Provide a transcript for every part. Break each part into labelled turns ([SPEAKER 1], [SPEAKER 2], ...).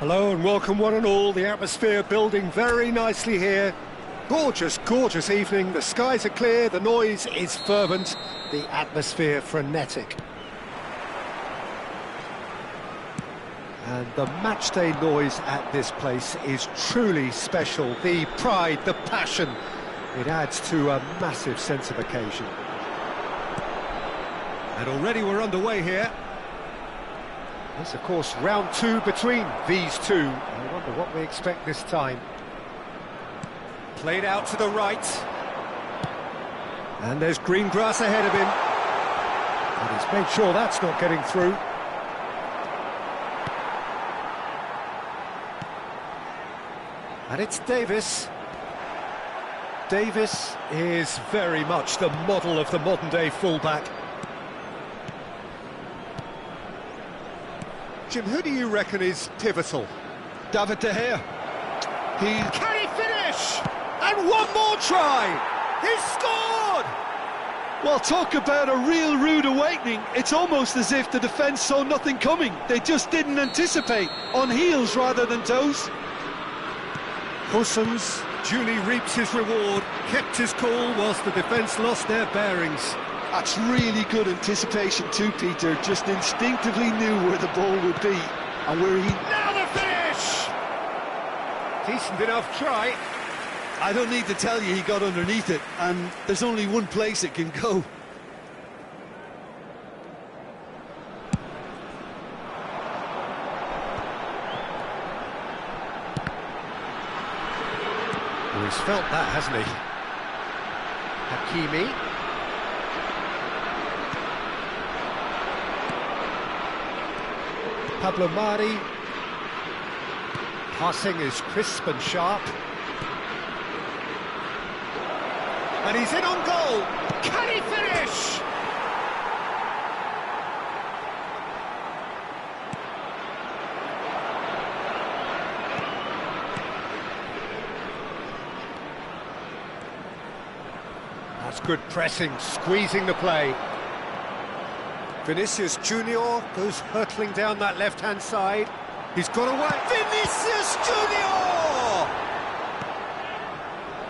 [SPEAKER 1] Hello and welcome one and all. The atmosphere building very nicely here. Gorgeous, gorgeous evening. The skies are clear, the noise is fervent, the atmosphere frenetic. And the matchday noise at this place is truly special. The pride, the passion, it adds to a massive sense of occasion. And already we're underway here. It's, of course, round two between these two. I wonder what we expect this time. Played out to the right. And there's green grass ahead of him. And he's made sure that's not getting through. And it's Davis. Davis is very much the model of the modern-day fullback. Jim, who do you reckon is pivotal?
[SPEAKER 2] David De Gea.
[SPEAKER 1] Can he finish? And one more try! He's scored!
[SPEAKER 2] Well, talk about a real rude awakening. It's almost as if the defence saw nothing coming. They just didn't anticipate. On heels rather than toes.
[SPEAKER 1] Hussams duly reaps his reward, kept his cool whilst the defence lost their bearings.
[SPEAKER 2] That's really good anticipation too, Peter. Just instinctively knew where the ball would be and where he...
[SPEAKER 1] Now the finish! Decent enough try.
[SPEAKER 2] I don't need to tell you he got underneath it, and there's only one place it can go.
[SPEAKER 1] Well, he's felt that, hasn't he? Hakimi. Pablo Mari. Passing is crisp and sharp. And he's in on goal. Can he finish? That's good pressing, squeezing the play. Vinicius Junior goes hurtling down that left-hand side. He's got away. Vinicius Junior!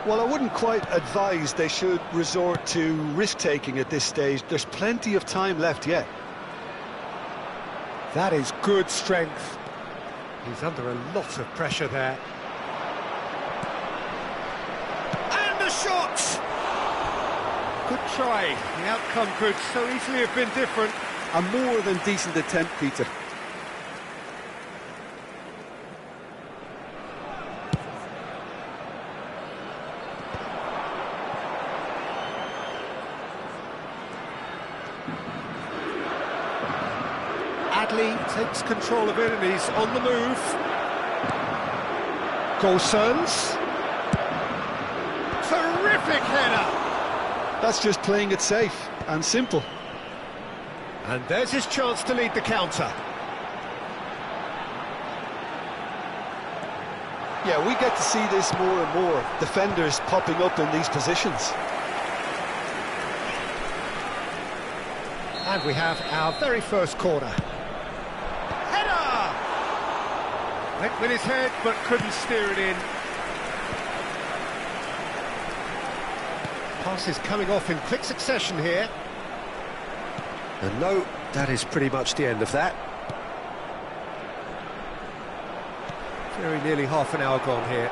[SPEAKER 2] Well, I wouldn't quite advise they should resort to risk-taking at this stage. There's plenty of time left yet.
[SPEAKER 1] That is good strength. He's under a lot of pressure there. And the shot! Good try. The outcome could so easily have been different.
[SPEAKER 2] A more than decent attempt, Peter.
[SPEAKER 1] Adley takes control of it and he's on the move. Gosens. Terrific header!
[SPEAKER 2] That's just playing it safe and simple.
[SPEAKER 1] And there's his chance to lead the counter.
[SPEAKER 2] Yeah, we get to see this more and more. Defenders popping up in these positions.
[SPEAKER 1] And we have our very first corner. Header! Went with his head, but couldn't steer it in. Passes coming off in quick succession here. And no, that is pretty much the end of that. Very nearly half an hour gone here.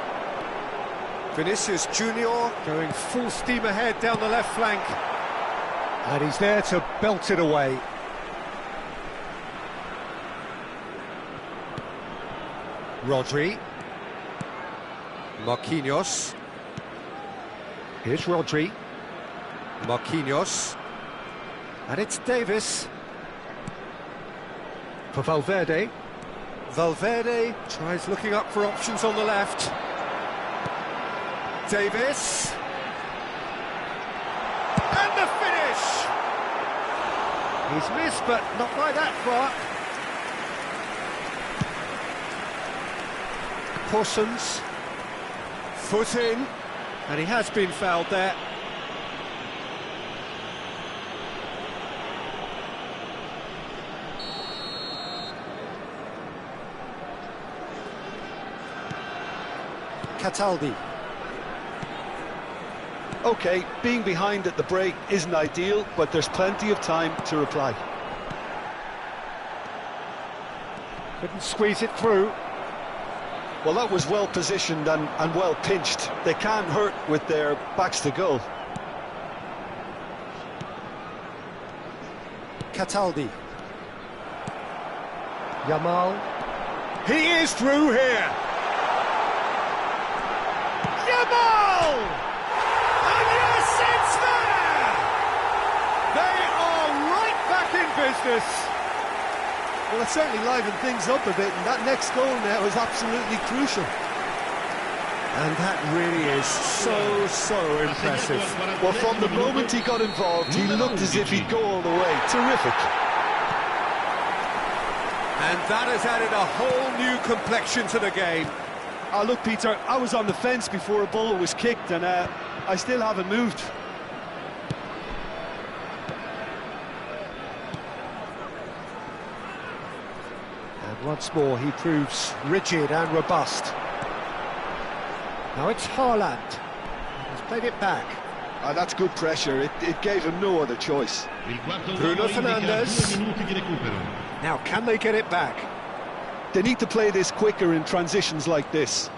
[SPEAKER 1] Vinicius Junior going full steam ahead down the left flank. And he's there to belt it away. Rodri. Marquinhos. Here's Rodri. Marquinhos. And it's Davis. For Valverde. Valverde tries looking up for options on the left. Davis. And the finish! He's missed, but not by that far. Possums. Foot in. And he has been fouled there. Cataldi.
[SPEAKER 2] OK, being behind at the break isn't ideal, but there's plenty of time to reply.
[SPEAKER 1] Couldn't squeeze it through.
[SPEAKER 2] Well, that was well positioned and well pinched. They can't hurt with their backs to goal.
[SPEAKER 1] Cataldi. Yamal. He is through here. Yamal! And yes, it's there! They are right back in business.
[SPEAKER 2] Well, it certainly livened things up a bit, and that next goal now is absolutely crucial.
[SPEAKER 1] And that really is so impressive.
[SPEAKER 2] Well, from the moment he got involved, he looked as if he'd go all the way. Terrific.
[SPEAKER 1] And that has added a whole new complexion to the game.
[SPEAKER 2] Look, Peter, I was on the fence before a ball was kicked, and I still haven't moved.
[SPEAKER 1] And once more, he proves rigid and robust. Now it's Haaland. He's played it back.
[SPEAKER 2] That's good pressure. It gave him no other choice.
[SPEAKER 1] Bruno Fernandes. Now, can they get it back?
[SPEAKER 2] They need to play this quicker in transitions like this.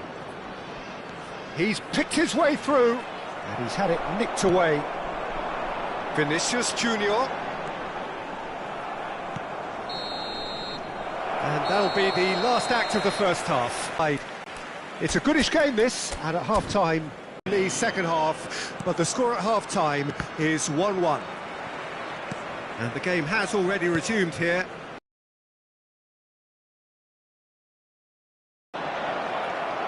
[SPEAKER 1] He's picked his way through, and he's had it nicked away. Vinicius Junior. And that'll be the last act of the first half. It's a goodish game, this, and at half-time, the second half, but the score at half-time is 1-1. And the game has already resumed here.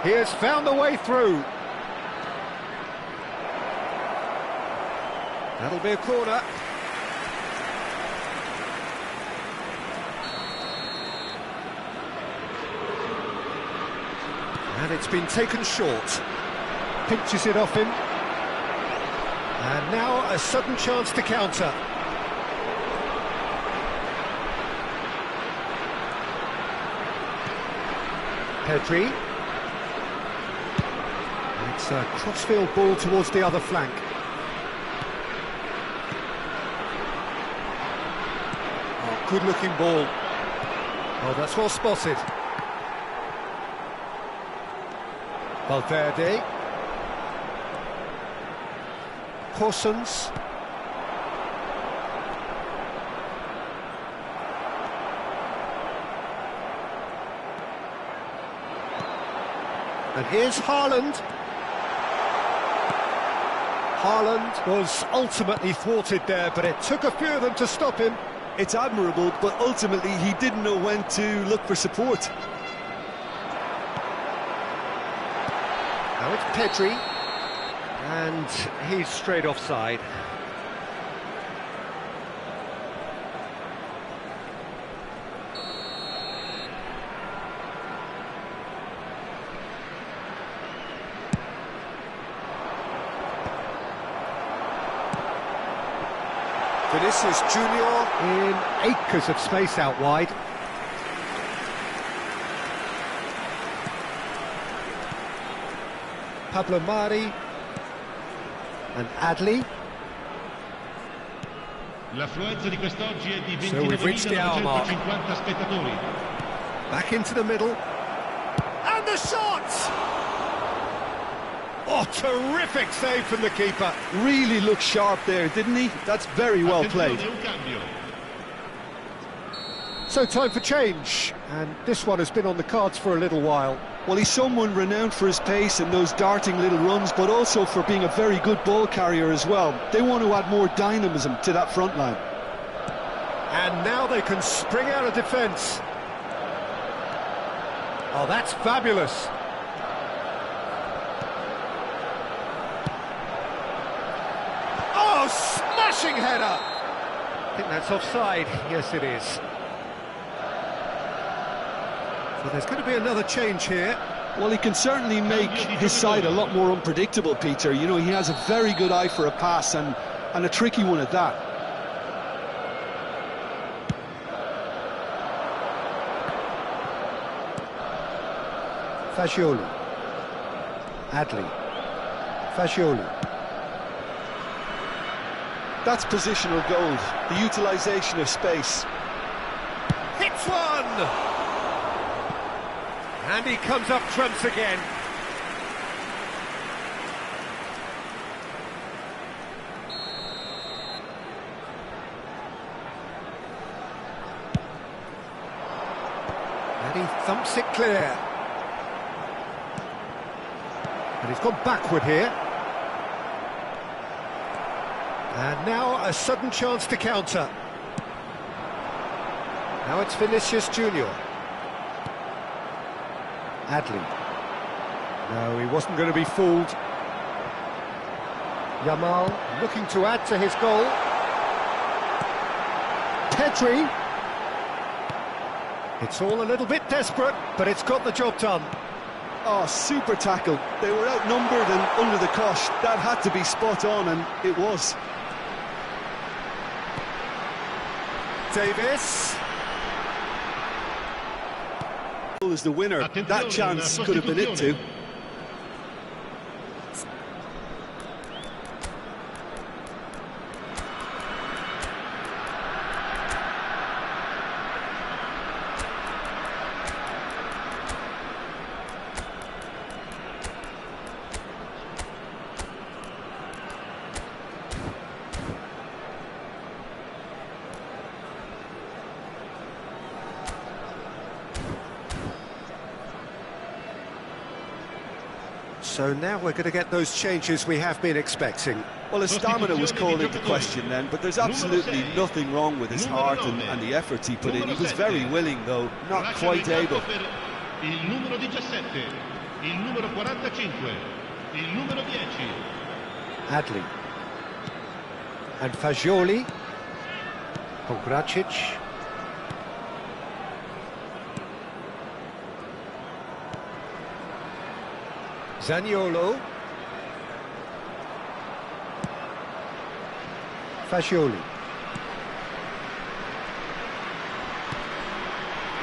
[SPEAKER 1] He has found the way through. That'll be a corner. And it's been taken short. Pinches it off him. And now a sudden chance to counter. Pedri. It's a crossfield ball towards the other flank. Oh, good-looking ball. Oh, that's well spotted. Valverde. Corsons. And here's Haaland. Haaland was ultimately thwarted there, but it took a few of them to stop him.
[SPEAKER 2] It's admirable, but ultimately he didn't know when to look for support.
[SPEAKER 1] Now it's Pedri, and he's straight offside. Vinicius Junior in acres of space out wide. Pablo Mari and Adli.
[SPEAKER 3] L'affluenza di quest'oggi è di
[SPEAKER 1] So we've reached the hour mark.
[SPEAKER 3] 29.950 spettatori.
[SPEAKER 1] Back into the middle. And the shot! Oh, terrific save from the keeper.
[SPEAKER 2] Really looked sharp there, didn't he? That's very well played.
[SPEAKER 3] Attenzione, un cambio.
[SPEAKER 1] So time for change, and this one has been on the cards for a little while.
[SPEAKER 2] Well, he's someone renowned for his pace and those darting little runs, but also for being a very good ball carrier as well. They want to add more dynamism to that front line.
[SPEAKER 1] And now they can spring out of defence. Oh, that's fabulous. Oh, smashing header! I think that's offside. Yes, it is. So there's going to be another change here.
[SPEAKER 2] Well, he can certainly make his side a lot more unpredictable, Peter. You know, he has a very good eye for a pass, and a tricky one at that.
[SPEAKER 1] Fagioli. Adli. Fagioli.
[SPEAKER 2] That's positional gold, the utilisation of space.
[SPEAKER 1] Hits one! And he comes up trumps again. And he thumps it clear. And he's gone backward here. And now a sudden chance to counter. Now it's Vinicius Junior. Adli. No, he wasn't going to be fooled. Yamal looking to add to his goal. Pedri. It's all a little bit desperate, but it's got the job done.
[SPEAKER 2] Oh, super tackle. They were outnumbered and under the cosh. That had to be spot on, and it was.
[SPEAKER 1] Davis.
[SPEAKER 2] As the winner, that chance could have been it too.
[SPEAKER 1] So now we're going to get those changes we have been expecting.
[SPEAKER 2] Well, his stamina was called into question then, but there's absolutely nothing wrong with his heart and the efforts he put in. He was very willing, though, not quite able.
[SPEAKER 3] Il numero 17, il numero 45, il numero 10.
[SPEAKER 1] Adli. And Fagioli. Pongracic. Zaniolo. Fagioli.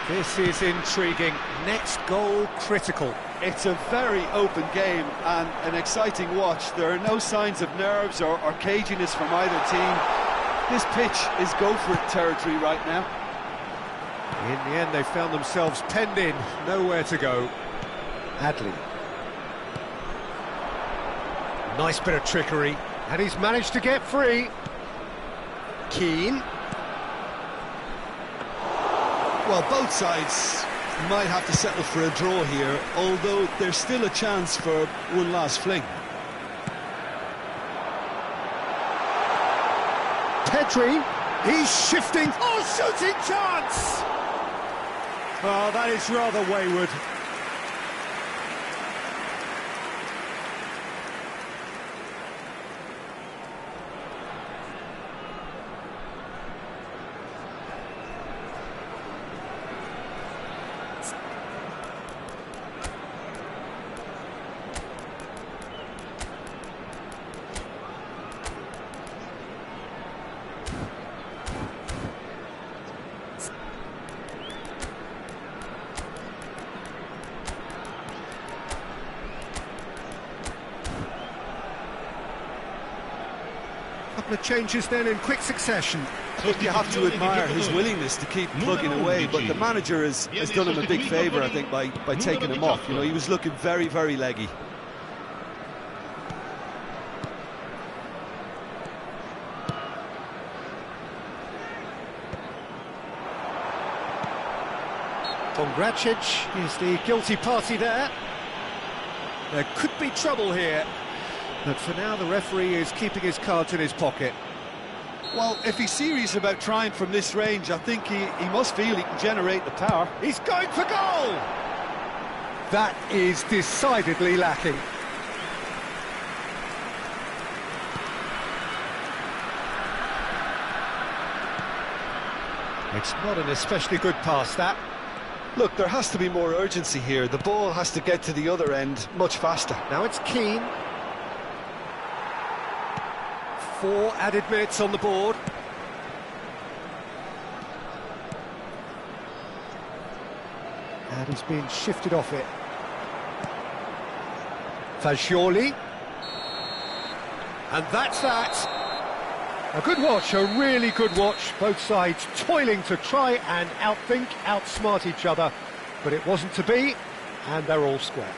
[SPEAKER 1] This is intriguing. Next goal critical.
[SPEAKER 2] It's a very open game and an exciting watch. There are no signs of nerves or caginess from either team. This pitch is go-for-it territory right now.
[SPEAKER 1] In the end, they found themselves penned in, nowhere to go. Adli. Nice bit of trickery, and he's managed to get free. Keane.
[SPEAKER 2] Well, both sides might have to settle for a draw here, although there's still a chance for one last fling.
[SPEAKER 1] Pedri, he's shifting. Oh, shooting chance! Oh, that is rather wayward. Couple of changes then in quick succession.
[SPEAKER 2] You have to admire his willingness to keep plugging away, but the manager has done him a big favour, I think, by taking him off. You know, he was looking very, very leggy.
[SPEAKER 1] Pongracic is the guilty party there. There could be trouble here, but for now the referee is keeping his cards in his pocket.
[SPEAKER 2] Well, if he's serious about trying from this range, I think he must feel he can generate the power.
[SPEAKER 1] He's going for goal! That is decidedly lacking. It's not an especially good pass, that.
[SPEAKER 2] Look, there has to be more urgency here. The ball has to get to the other end much faster.
[SPEAKER 1] Now it's Keane. 4 added minutes on the board. And he's been shifted off it. Fagioli. And that's that. A good watch, a really good watch. Both sides toiling to try and outthink, outsmart each other. But it wasn't to be, and they're all square.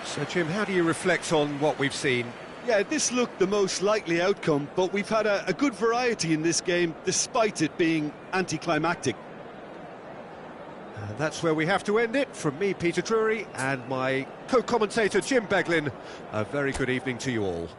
[SPEAKER 1] So, Jim, how do you reflect on what we've seen?
[SPEAKER 2] Yeah, this looked the most likely outcome, but we've had a good variety in this game, despite it being anticlimactic.
[SPEAKER 1] And that's where we have to end it. From me, Peter Drury, and my co-commentator, Jim Beglin. A very good evening to you all.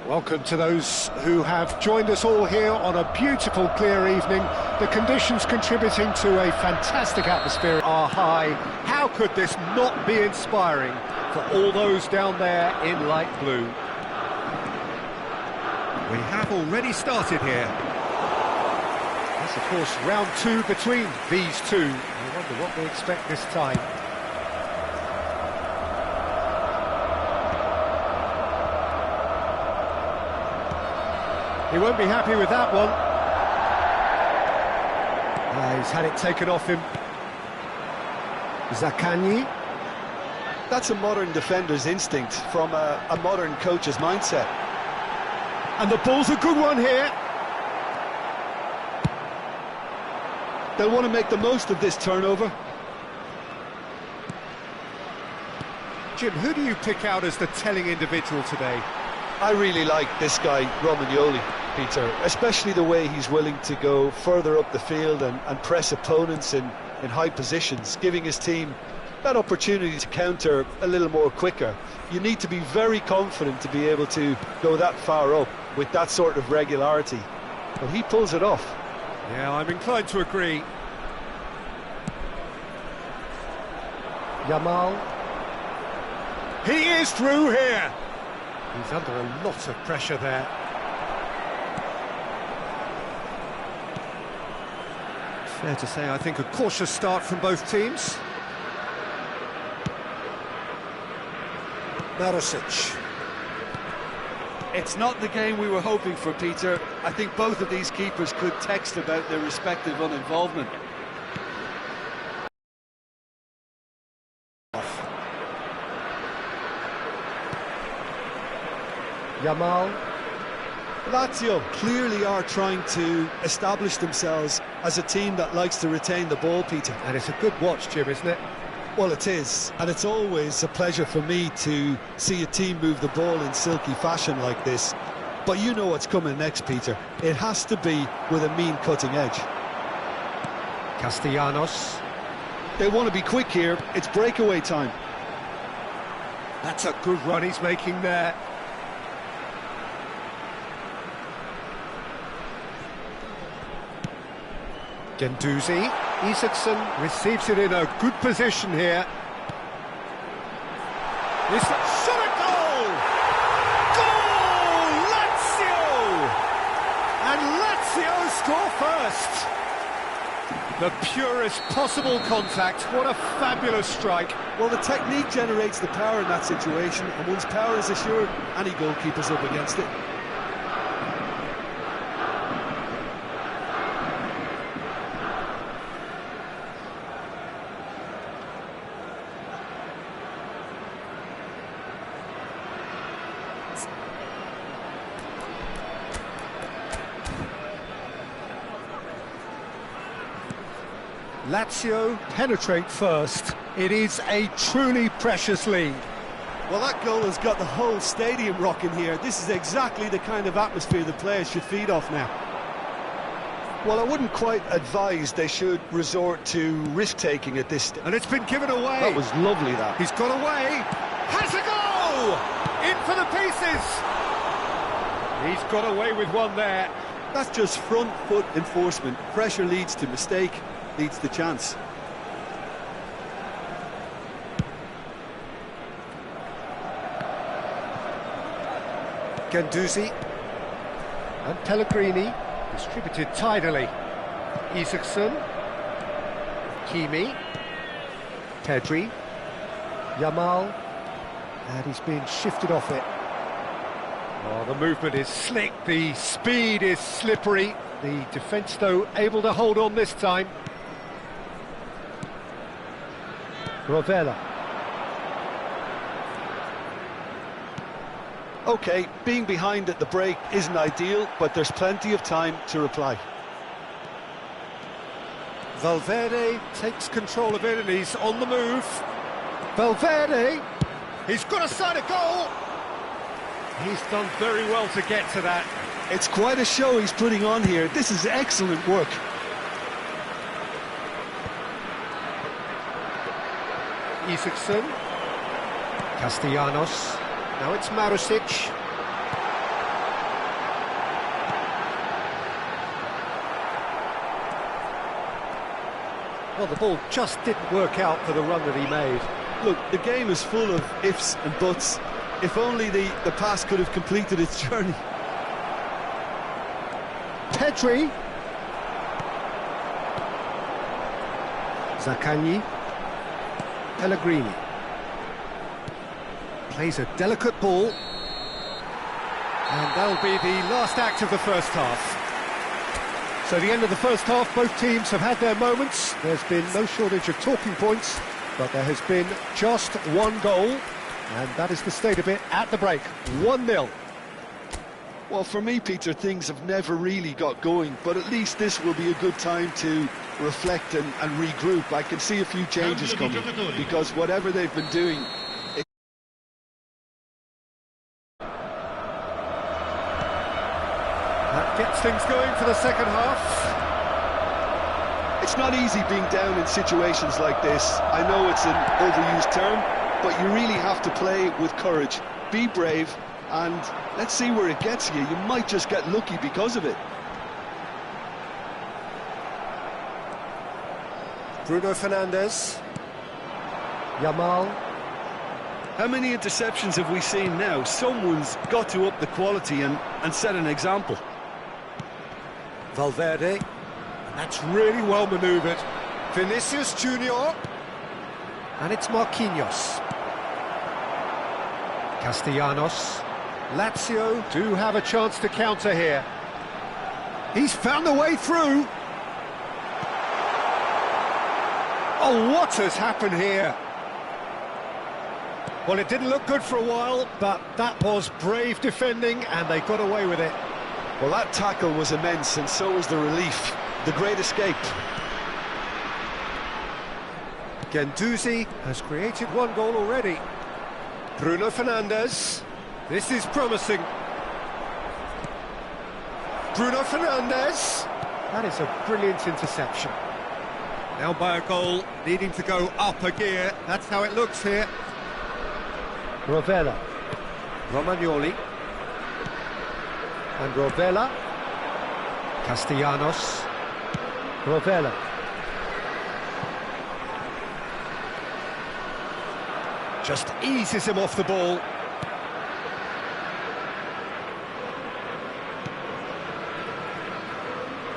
[SPEAKER 1] Welcome to those who have joined us all here on a beautiful, clear evening. The conditions contributing to a fantastic atmosphere are high. How could this not be inspiring for all those down there in light blue? We have already started here. That's, of course, round two between these two. I wonder what we expect this time. He won't be happy with that one. He's had it taken off him. Zaccagni.
[SPEAKER 2] That's a modern defender's instinct from a modern coach's mindset.
[SPEAKER 1] And the ball's a good one here.
[SPEAKER 2] They'll want to make the most of this turnover.
[SPEAKER 1] Jim, who do you pick out as the telling individual today?
[SPEAKER 2] I really like this guy, Romagnoli, Peter, especially the way he's willing to go further up the field and press opponents in high positions, giving his team that opportunity to counter a little more quicker. You need to be very confident to be able to go that far up with that sort of regularity. But he pulls it off.
[SPEAKER 1] Yeah, I'm inclined to agree. Yamal. He is through here. He's under a lot of pressure there. Fair to say, I think, a cautious start from both teams. Marosic.
[SPEAKER 2] It's not the game we were hoping for, Peter. I think both of these keepers could text about their respective uninvolvement.
[SPEAKER 1] Yamal.
[SPEAKER 2] Lazio clearly are trying to establish themselves as a team that likes to retain the ball, Peter.
[SPEAKER 1] And it's a good watch, Jim, isn't it?
[SPEAKER 2] Well, it is, and it's always a pleasure for me to see a team move the ball in silky fashion like this. But you know what's coming next, Peter. It has to be with a mean cutting edge.
[SPEAKER 1] Castellanos.
[SPEAKER 2] They want to be quick here. It's breakaway time.
[SPEAKER 1] That's a good run he's making there. Gendouzi, Isaacson receives it in a good position here. This shot at goal! Goal! Lazio! And Lazio score first! The purest possible contact. What a fabulous strike.
[SPEAKER 2] Well, the technique generates the power in that situation, and once power is assured, any goalkeeper's up against it.
[SPEAKER 1] Lazio penetrate first. It is a truly precious lead.
[SPEAKER 2] Well, that goal has got the whole stadium rocking here. This is exactly the kind of atmosphere the players should feed off now. Well, I wouldn't quite advise they should resort to risk-taking at this stage.
[SPEAKER 1] And it's been given away.
[SPEAKER 2] That was lovely, that.
[SPEAKER 1] He's got away. Has a goal! In for the pieces. He's got away with one there.
[SPEAKER 2] That's just front foot enforcement. Pressure leads to mistake, leads to chance.
[SPEAKER 1] Gendouzi and Pellegrini distributed tidily. Isaacson, Kimi, Pedri, Yamal, and he's been shifted off it. Oh, the movement is slick, the speed is slippery. The defence, though, able to hold on this time. Rovella.
[SPEAKER 2] OK, being behind at the break isn't ideal, but there's plenty of time to reply.
[SPEAKER 1] Valverde takes control of it and he's on the move. Valverde, he's got a side of goal. He's done very well to get to that.
[SPEAKER 2] It's quite a show he's putting on here. This is excellent work.
[SPEAKER 1] Isaacson, Castellanos, now it's Marusic. Well, the ball just didn't work out for the run that he made.
[SPEAKER 2] Look, the game is full of ifs and buts. If only the pass could have completed its journey.
[SPEAKER 1] Pedri. Zaccagni. Pellegrini. Plays a delicate ball. And that'll be the last act of the first half. So the end of the first half, both teams have had their moments. There's been no shortage of talking points, but there has been just one goal. And that is the state of it at the break. 1-0.
[SPEAKER 2] Well, for me, Peter, things have never really got going, but at least this will be a good time to reflect and regroup. I can see a few changes coming, because whatever they've been doing...
[SPEAKER 1] That gets things going for the second half.
[SPEAKER 2] It's not easy being down in situations like this. I know it's an overused term, but you really have to play with courage. Be brave, and let's see where it gets you. You might just get lucky because of it.
[SPEAKER 1] Bruno Fernandes. Yamal.
[SPEAKER 2] How many interceptions have we seen now? Someone's got to up the quality and set an example.
[SPEAKER 1] Valverde. And that's really well manoeuvred. Vinicius Junior. And it's Marquinhos. Castellanos. Lazio do have a chance to counter here. He's found a way through. Oh, what has happened here? Well, it didn't look good for a while, but that was brave defending, and they got away with it.
[SPEAKER 2] Well, that tackle was immense, and so was the relief. The great escape.
[SPEAKER 1] Gendouzi has created one goal already. Bruno Fernandes. This is promising. Bruno Fernandes. That is a brilliant interception. Now by a goal, needing to go up a gear. That's how it looks here. Rovella. Romagnoli. And Rovella. Castellanos. Rovella. Just eases him off the ball.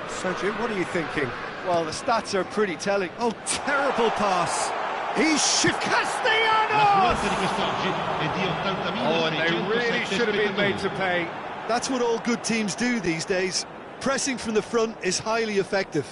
[SPEAKER 1] So, Jim, what are you thinking?
[SPEAKER 2] Well, the stats are pretty telling.
[SPEAKER 1] Oh, terrible pass. He's
[SPEAKER 3] L'affluenza
[SPEAKER 1] Castellanos!
[SPEAKER 3] di quest'oggi è di
[SPEAKER 1] Oh, and they
[SPEAKER 3] 80.607
[SPEAKER 1] really should have been made to
[SPEAKER 3] spettatori.
[SPEAKER 1] pay.
[SPEAKER 2] That's what all good teams do these days. Pressing from the front is highly effective.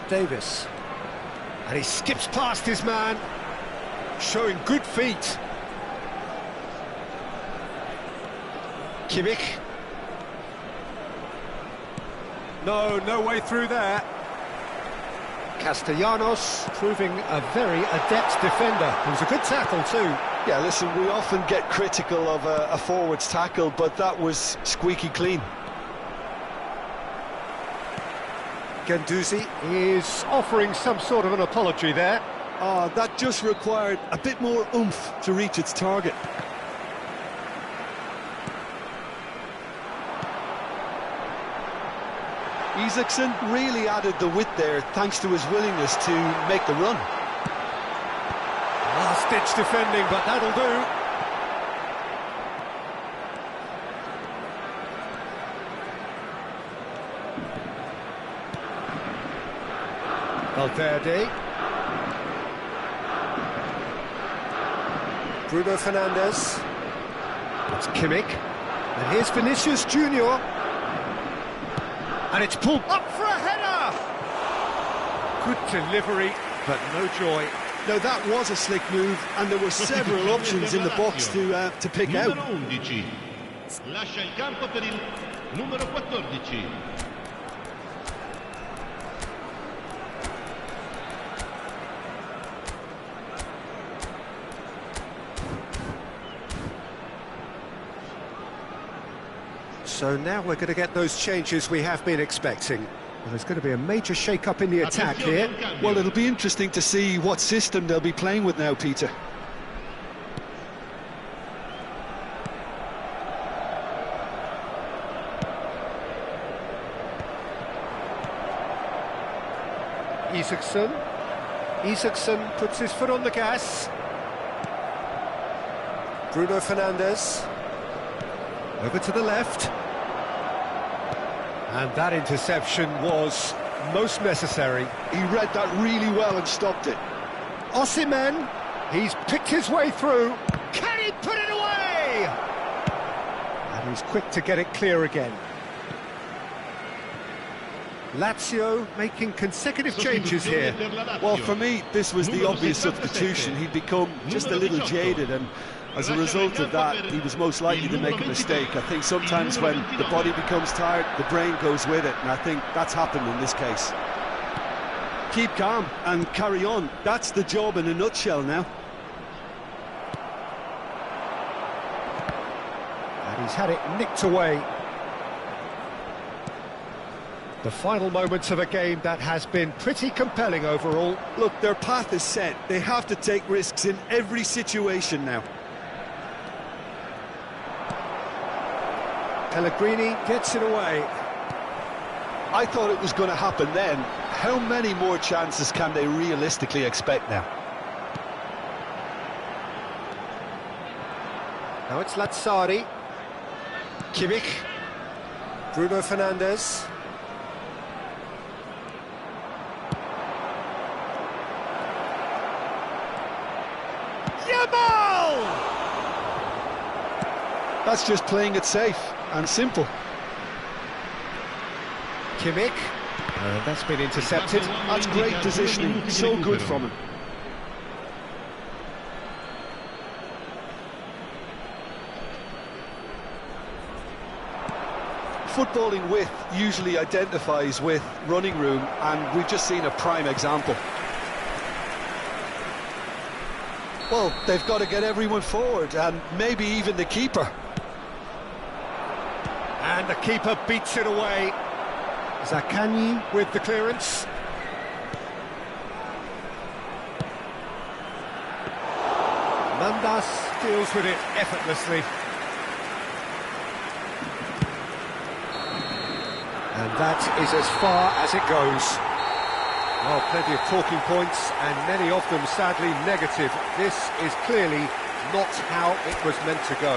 [SPEAKER 1] Davis. And he skips past his man, showing good feet. Kimmich. No way through there. Castellanos proving a very adept defender. It was a good tackle too.
[SPEAKER 2] Yeah, listen, we often get critical of a forward's tackle, but that was squeaky clean.
[SPEAKER 1] Guendouzi is offering some sort of an apology there.
[SPEAKER 2] Oh, that just required a bit more oomph to reach its target. Isaacson really added the width there thanks to his willingness to make the run.
[SPEAKER 1] Last-ditch defending, but that'll do. Valverde. Bruno Fernandes. It's Kimmich. And here's Vinicius Junior. And it's pulled up for a header! Good delivery, but no joy.
[SPEAKER 2] Now that was a slick move, and there were several options in the box to pick out.
[SPEAKER 3] Numero 11. Lascia il campo per il numero 14.
[SPEAKER 1] So now we're going to get those changes we have been expecting. Well, there's going to be a major shake-up in the attack here.
[SPEAKER 2] Well, it'll be interesting to see what system they'll be playing with now, Peter.
[SPEAKER 1] Isaacson puts his foot on the gas. Bruno Fernandes. Over to the left. And that interception was most necessary.
[SPEAKER 2] He read that really well and stopped it.
[SPEAKER 1] Osimhen, he's picked his way through. Can he put it away? And he's quick to get it clear again. Lazio making consecutive changes here.
[SPEAKER 2] Well, for me, this was the obvious substitution. He'd become just a little jaded, and as a result of that, he was most likely to make a mistake. I think sometimes when the body becomes tired, the brain goes with it, and I think that's happened in this case. Keep calm and carry on. That's the job in a nutshell now.
[SPEAKER 1] And he's had it nicked away. The final moments of a game that has been pretty compelling overall.
[SPEAKER 2] Look, their path is set. They have to take risks in every situation now.
[SPEAKER 1] Pellegrini gets it away.
[SPEAKER 2] I thought it was going to happen then. How many more chances can they realistically expect now?
[SPEAKER 1] Now it's Lazzari. Kimmich. Bruno Fernandes. Yamal!
[SPEAKER 2] That's just playing it safe and simple.
[SPEAKER 1] Kimmich. And that's been intercepted.
[SPEAKER 2] That's great positioning, so good from him. Footballing width usually identifies with running room, and we've just seen a prime example. Well, they've got to get everyone forward, and maybe even the keeper.
[SPEAKER 1] And the keeper beats it away. Zaccagni with the clearance. Mandas deals with it effortlessly. And that is as far as it goes. Well, plenty of talking points, and many of them sadly negative. This is clearly not how it was meant to go.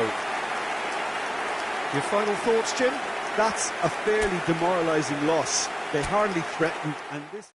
[SPEAKER 1] Your final thoughts, Jim?
[SPEAKER 2] That's a fairly demoralising loss. They hardly threatened, and this...